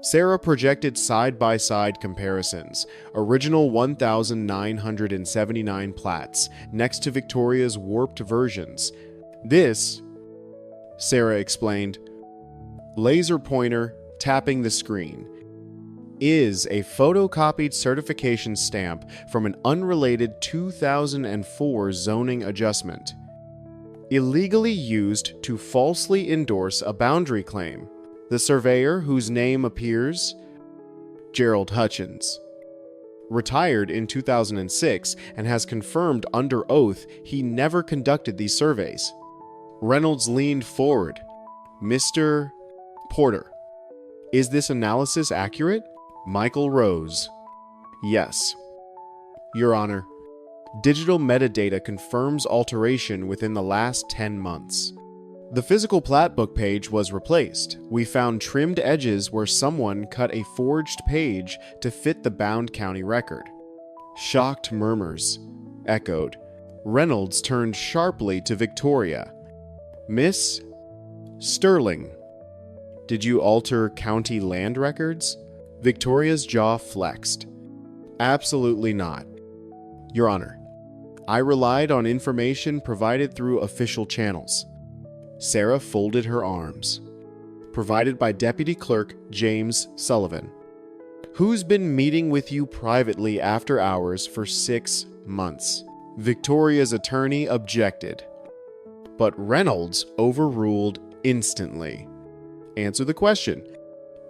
Sarah projected side-by-side comparisons. Original 1,979 plats next to Victoria's warped versions. This, Sarah explained, laser pointer tapping the screen, is a photocopied certification stamp from an unrelated 2004 zoning adjustment, illegally used to falsely endorse a boundary claim. The surveyor, whose name appears, Gerald Hutchins, retired in 2006 and has confirmed under oath he never conducted these surveys. Reynolds leaned forward. Mr. Porter, is this analysis accurate? Michael rose. Yes. Your Honor, digital metadata confirms alteration within the last 10 months. The physical plat book page was replaced. We found trimmed edges where someone cut a forged page to fit the bound county record. Shocked murmurs echoed. Reynolds turned sharply to Victoria. Miss Sterling, did you alter county land records? Victoria's jaw flexed. Absolutely not. Your Honor, I relied on information provided through official channels. Sarah folded her arms. Provided by Deputy Clerk James Sullivan, who's been meeting with you privately after hours for 6 months. Victoria's attorney objected, but Reynolds overruled instantly. Answer the question.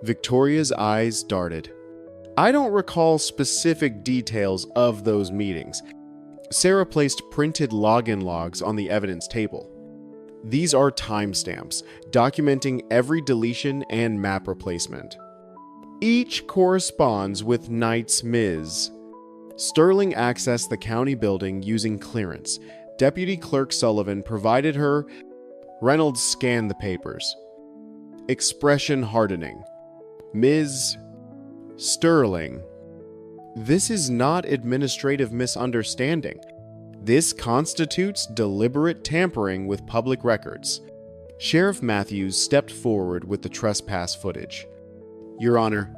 Victoria's eyes darted. I don't recall specific details of those meetings. Sarah placed printed login logs on the evidence table. These are timestamps, documenting every deletion and map replacement. Each corresponds with night's Ms. Sterling accessed the county building using clearance. Deputy Clerk Sullivan provided her. Reynolds scanned the papers. Expression hardening. Ms. Sterling, this is not administrative misunderstanding. This constitutes deliberate tampering with public records. Sheriff Matthews stepped forward with the trespass footage. Your Honor,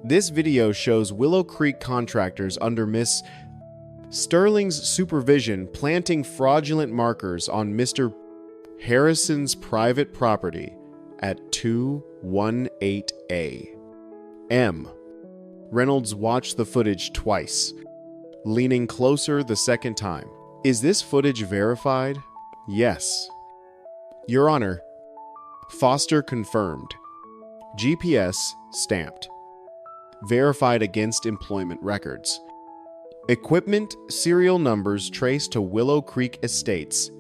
this video shows Willow Creek contractors under Miss Sterling's supervision planting fraudulent markers on Mr. Harrison's private property at 218A. M. Reynolds watched the footage twice, leaning closer the second time. Is this footage verified? Yes. Your Honor, Foster confirmed. GPS stamped. Verified against employment records. Equipment serial numbers traced to Willow Creek Estates.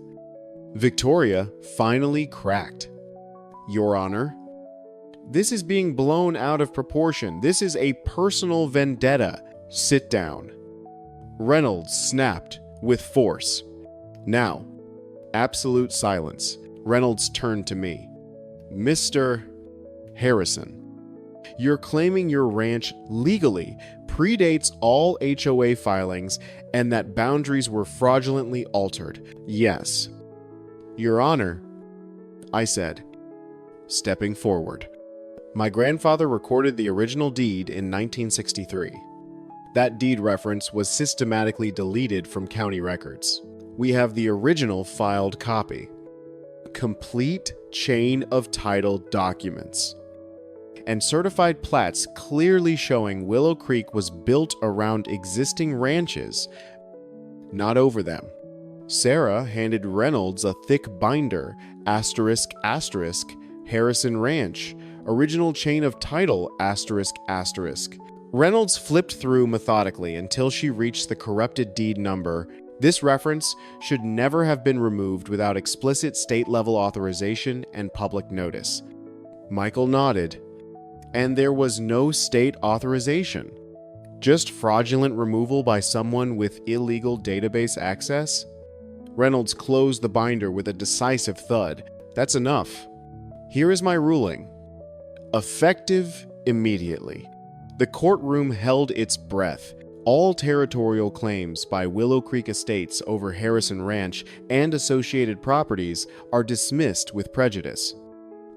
Victoria finally cracked. Your Honor, this is being blown out of proportion. This is a personal vendetta. Sit down. Reynolds snapped with force. Now, absolute silence. Reynolds turned to me. Mr. Harrison, you're claiming your ranch legally predates all HOA filings and that boundaries were fraudulently altered. Yes. Your Honor, I said, stepping forward. My grandfather recorded the original deed in 1963. That deed reference was systematically deleted from county records. We have the original filed copy. Complete chain of title documents. And certified plats clearly showing Willow Creek was built around existing ranches, not over them. Sarah handed Reynolds a thick binder, ***, Harrison Ranch, original chain of title, ***. Reynolds flipped through methodically until she reached the corrupted deed number. This reference should never have been removed without explicit state-level authorization and public notice. Michael nodded. And there was no state authorization. Just fraudulent removal by someone with illegal database access? Reynolds closed the binder with a decisive thud. That's enough. Here is my ruling. Effective immediately. The courtroom held its breath. All territorial claims by Willow Creek Estates over Harrison Ranch and associated properties are dismissed with prejudice.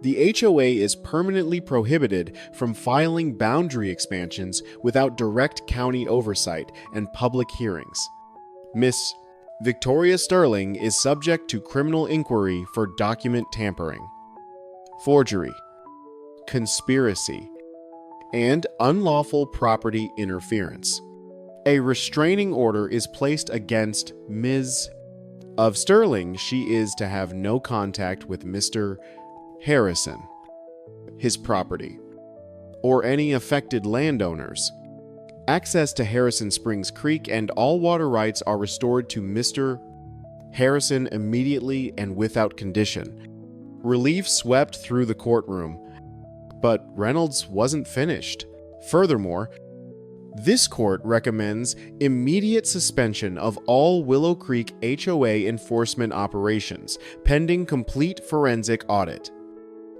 The HOA is permanently prohibited from filing boundary expansions without direct county oversight and public hearings. Miss Victoria Sterling is subject to criminal inquiry for document tampering, forgery, conspiracy, and unlawful property interference. A restraining order is placed against Ms. of Sterling. She is to have no contact with Mr. Harrison, his property, or any affected landowners. Access to Harrison Springs Creek and all water rights are restored to Mr. Harrison immediately and without condition. Relief swept through the courtroom, but Reynolds wasn't finished. Furthermore, this court recommends immediate suspension of all Willow Creek HOA enforcement operations, pending complete forensic audit.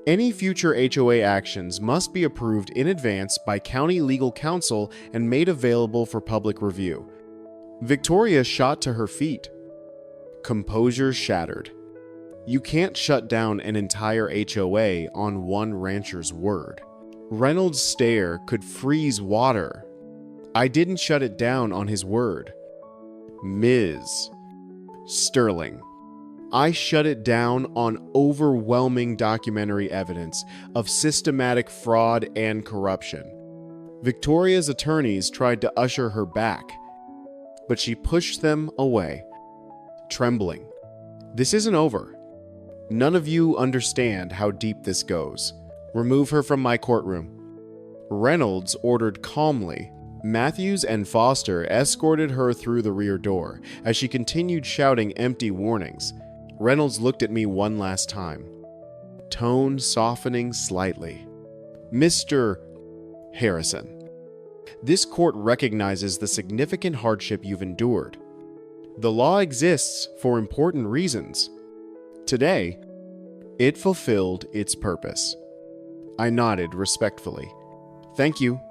Any future HOA actions must be approved in advance by county legal counsel and made available for public review. Victoria shot to her feet. Composure shattered. You can't shut down an entire HOA on one rancher's word. Reynolds' stare could freeze water. I didn't shut it down on his word. Ms. Sterling. I shut it down on overwhelming documentary evidence of systematic fraud and corruption. Victoria's attorneys tried to usher her back, but she pushed them away, trembling. This isn't over. None of you understand how deep this goes. Remove her from my courtroom. Reynolds ordered calmly. Matthews and Foster escorted her through the rear door as she continued shouting empty warnings. Reynolds looked at me one last time, tone softening slightly. Mr. Harrison, this court recognizes the significant hardship you've endured. The law exists for important reasons. Today, it fulfilled its purpose. I nodded respectfully. Thank you,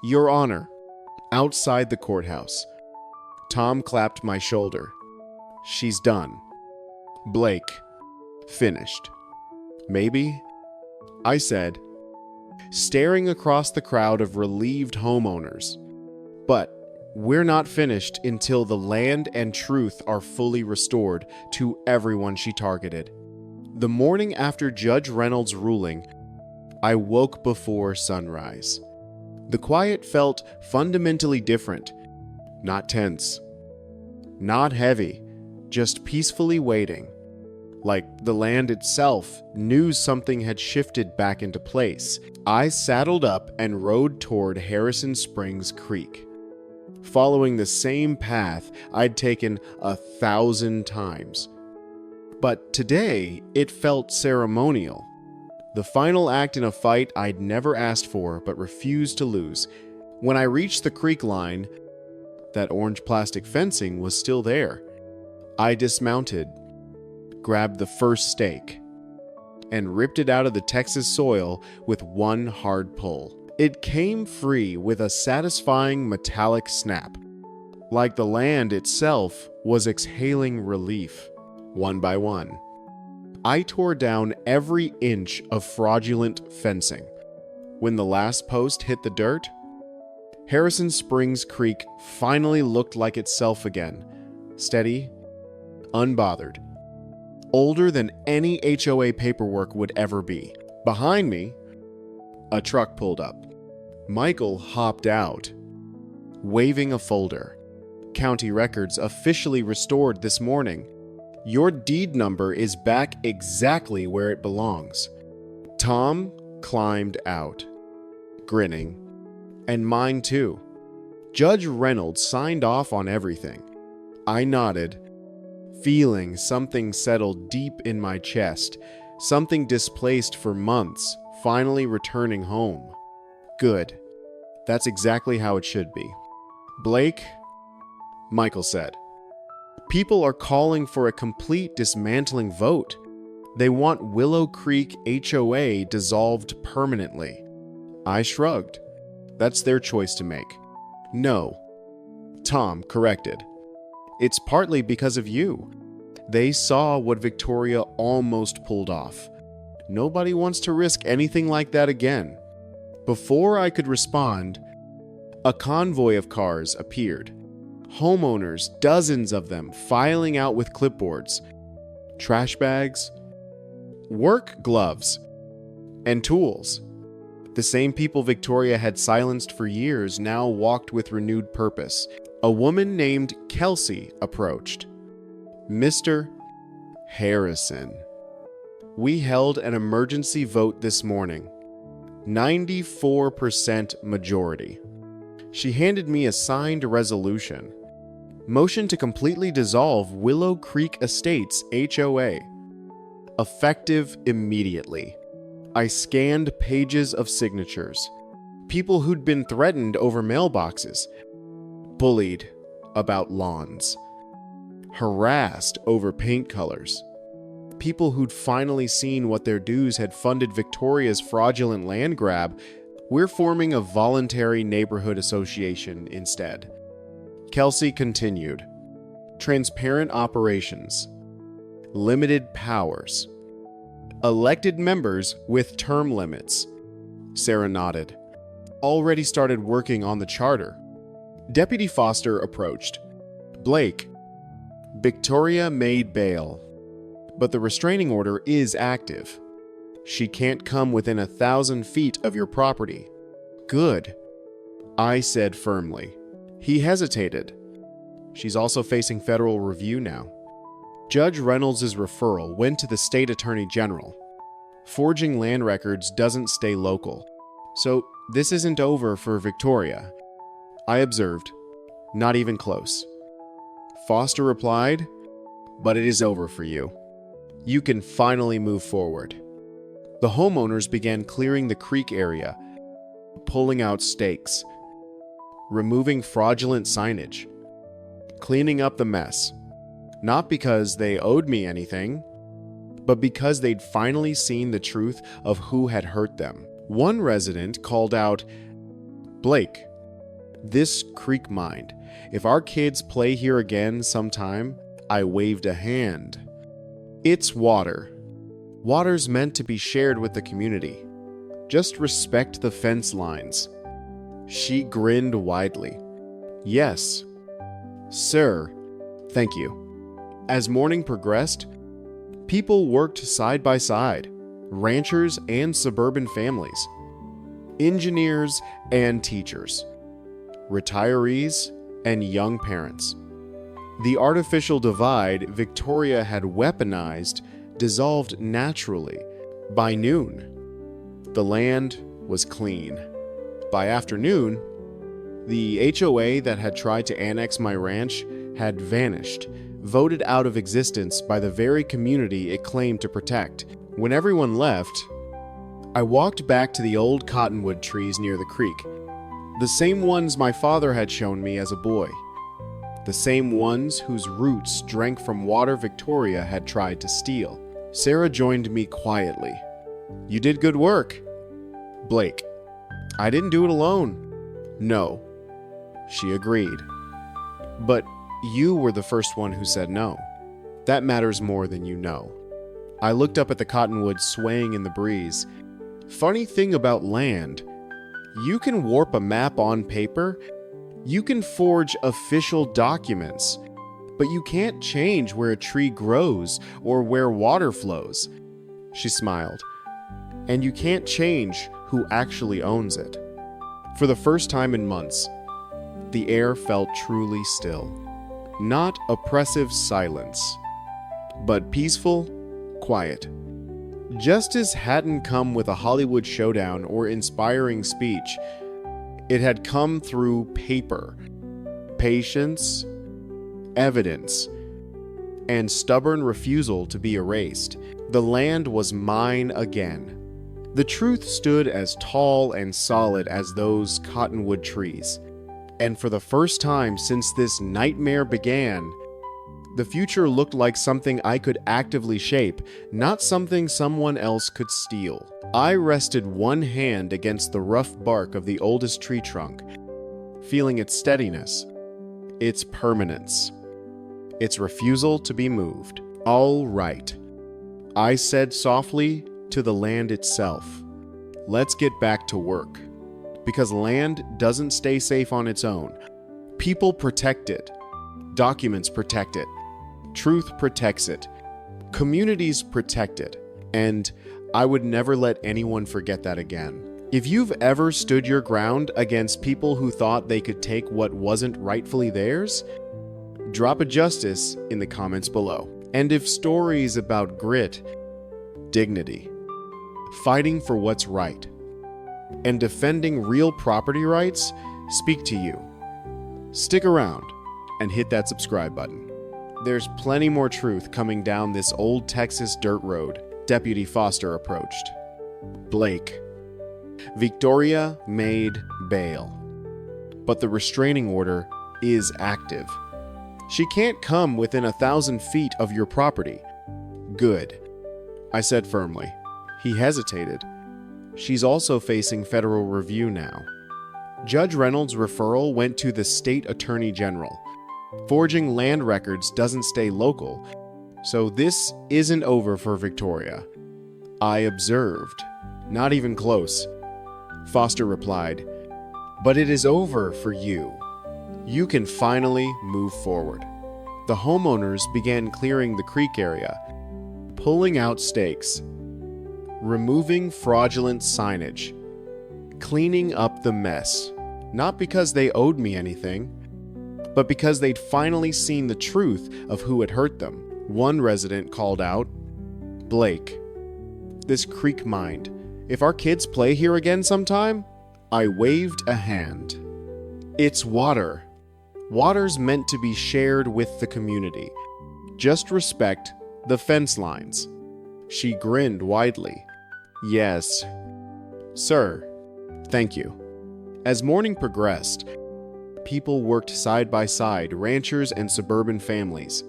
Your Honor. Outside the courthouse, Tom clapped my shoulder. She's done. Blake, finished. Maybe? I said, staring across the crowd of relieved homeowners. But We're not finished until the land and truth are fully restored to everyone she targeted. The morning after Judge Reynolds' ruling, I woke before sunrise. The quiet felt fundamentally different. Not tense. Not heavy. Just peacefully waiting. Like the land itself knew something had shifted back into place. I saddled up and rode toward Harrison Springs Creek, following the same path I'd taken 1,000 times. But today, it felt ceremonial. The final act in a fight I'd never asked for but refused to lose. When I reached the creek line, that orange plastic fencing was still there. I dismounted, grabbed the first stake, and ripped it out of the Texas soil with one hard pull. It came free with a satisfying metallic snap, like the land itself was exhaling relief. One by one, I tore down every inch of fraudulent fencing. When the last post hit the dirt, Harrison Springs Creek finally looked like itself again, steady, unbothered, older than any HOA paperwork would ever be. Behind me, a truck pulled up. Michael hopped out, waving a folder. County records officially restored this morning. Your deed number is back exactly where it belongs. Tom climbed out, grinning, and mine too. Judge Reynolds signed off on everything. I nodded, feeling something settle deep in my chest, something displaced for months, finally returning home. Good. That's exactly how it should be. Blake, Michael said, people are calling for a complete dismantling vote. They want Willow Creek HOA dissolved permanently. I shrugged. That's their choice to make. No. Tom corrected. It's partly because of you. They saw what Victoria almost pulled off. Nobody wants to risk anything like that again. Before I could respond, a convoy of cars appeared. Homeowners, dozens of them, filing out with clipboards, trash bags, work gloves, and tools. The same people Victoria had silenced for years now walked with renewed purpose. A woman named Kelsey approached. Mr. Harrison. We held an emergency vote this morning. 94% majority. She handed me a signed resolution. Motion to completely dissolve Willow Creek Estates HOA. Effective immediately. I scanned pages of signatures. People who'd been threatened over mailboxes, bullied about lawns, harassed over paint colors. People who'd finally seen what their dues had funded Victoria's fraudulent land grab. We're forming a voluntary neighborhood association instead. Kelsey continued. Transparent operations. Limited powers. Elected members with term limits. Sarah nodded. Already started working on the charter. Deputy Foster approached. Blake. Victoria made bail, but the restraining order is active. She can't come within 1,000 feet of your property. Good, I said firmly. He hesitated. She's also facing federal review now. Judge Reynolds' referral went to the state attorney general. Forging land records doesn't stay local, so this isn't over for Victoria. I observed. Not even close. Foster replied, but it is over for you. You can finally move forward. The homeowners began clearing the creek area, pulling out stakes, removing fraudulent signage, cleaning up the mess. Not because they owed me anything, but because they'd finally seen the truth of who had hurt them. One resident called out, Blake, this creek mined. If our kids play here again sometime, I waved a hand. It's water. Water's meant to be shared with the community. Just respect the fence lines. She grinned widely. Yes. Sir, thank you. As morning progressed, people worked side by side, ranchers and suburban families, engineers and teachers, retirees and young parents. The artificial divide Victoria had weaponized dissolved naturally. By noon, the land was clean. By afternoon, the HOA that had tried to annex my ranch had vanished, voted out of existence by the very community it claimed to protect. When everyone left, I walked back to the old cottonwood trees near the creek, the same ones my father had shown me as a boy, the same ones whose roots drank from water Victoria had tried to steal. Sarah joined me quietly. "You did good work." Blake: "I didn't do it alone." "No." She agreed. "But you were the first one who said no. That matters more than you know." I looked up at the cottonwood swaying in the breeze. Funny thing about land, you can warp a map on paper, you can forge official documents, but you can't change where a tree grows or where water flows. She smiled. And you can't change who actually owns it. For the first time in months, the air felt truly still. Not oppressive silence, but peaceful, quiet. Justice hadn't come with a Hollywood showdown or inspiring speech. It had come through paper, patience, evidence, and stubborn refusal to be erased. The land was mine again. The truth stood as tall and solid as those cottonwood trees. And for the first time since this nightmare began, the future looked like something I could actively shape, not something someone else could steal. I rested one hand against the rough bark of the oldest tree trunk, feeling its steadiness, its permanence, its refusal to be moved. "All right," I said softly to the land itself. "Let's get back to work." Because land doesn't stay safe on its own. People protect it. Documents protect it. Truth protects it. Communities protect it. And I would never let anyone forget that again. If you've ever stood your ground against people who thought they could take what wasn't rightfully theirs, drop a justice in the comments below. And if stories about grit, dignity, fighting for what's right, and defending real property rights speak to you, stick around and hit that subscribe button. There's plenty more truth coming down this old Texas dirt road. Deputy Foster approached. "Blake, Victoria made bail, but the restraining order is active. She can't come within 1,000 feet of your property." "Good," I said firmly. He hesitated. "She's also facing federal review now." Judge Reynolds' referral went to the state attorney general. Forging land records doesn't stay local, so this isn't over for Victoria. I observed. "Not even close," Foster replied. "But it is over for you. You can finally move forward." The homeowners began clearing the creek area, pulling out stakes, removing fraudulent signage, cleaning up the mess. Not because they owed me anything, but because they'd finally seen the truth of who had hurt them. One resident called out, "Blake, this creek mined. If our kids play here again sometime?" I waved a hand. "It's water. Water's meant to be shared with the community. Just respect the fence lines." She grinned widely. "Yes, sir. Thank you." As morning progressed, people worked side by side, ranchers and suburban families,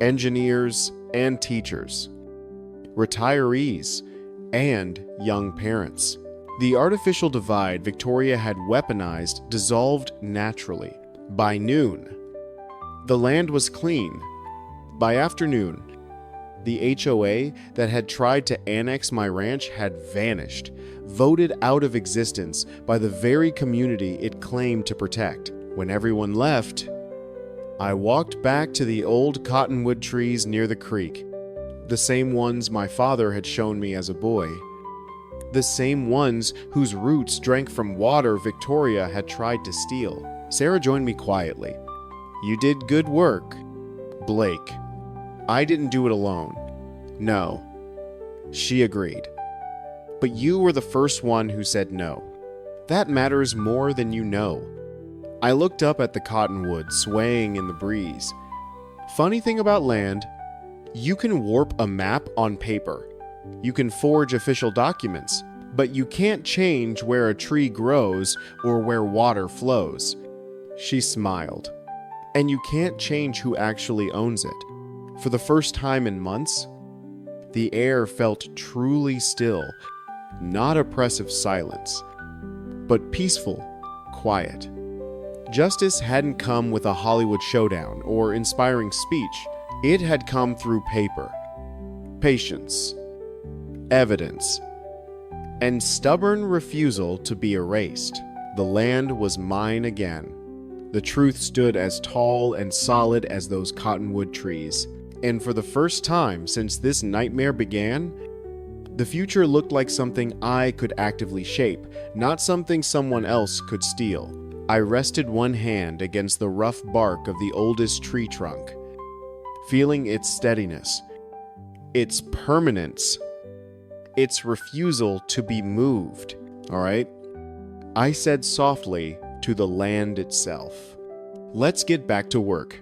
engineers and teachers, retirees and young parents. The artificial divide Victoria had weaponized dissolved naturally. By noon, the land was clean. By afternoon, the HOA that had tried to annex my ranch had vanished, voted out of existence by the very community it claimed to protect. When everyone left, I walked back to the old cottonwood trees near the creek, the same ones my father had shown me as a boy, the same ones whose roots drank from water Victoria had tried to steal. Sarah joined me quietly. "You did good work, Blake. I didn't do it alone." "No," she agreed. "But you were the first one who said no. That matters more than you know." I looked up at the cottonwood swaying in the breeze. Funny thing about land, you can warp a map on paper. You can forge official documents, but you can't change where a tree grows or where water flows. She smiled. And you can't change who actually owns it. For the first time in months, the air felt truly still, not oppressive silence, but peaceful, quiet. Justice hadn't come with a Hollywood showdown or inspiring speech. It had come through paper, patience, evidence, and stubborn refusal to be erased. The land was mine again. The truth stood as tall and solid as those cottonwood trees. And for the first time since this nightmare began, the future looked like something I could actively shape, not something someone else could steal. I rested one hand against the rough bark of the oldest tree trunk, feeling its steadiness, its permanence, its refusal to be moved. "All right," I said softly to the land itself. "Let's get back to work."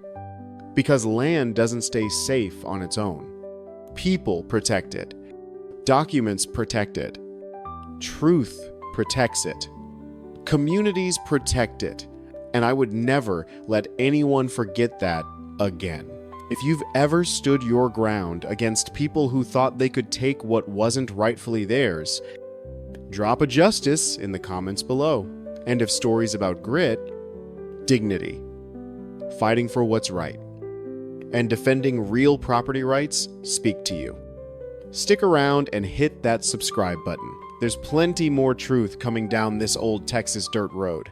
Because land doesn't stay safe on its own. People protect it. Documents protect it. Truth protects it. Communities protect it. And I would never let anyone forget that again. If you've ever stood your ground against people who thought they could take what wasn't rightfully theirs, drop a justice in the comments below. And if stories about grit, dignity, fighting for what's right, and defending real property rights speak to you, stick around and hit that subscribe button. There's plenty more truth coming down this old Texas dirt road.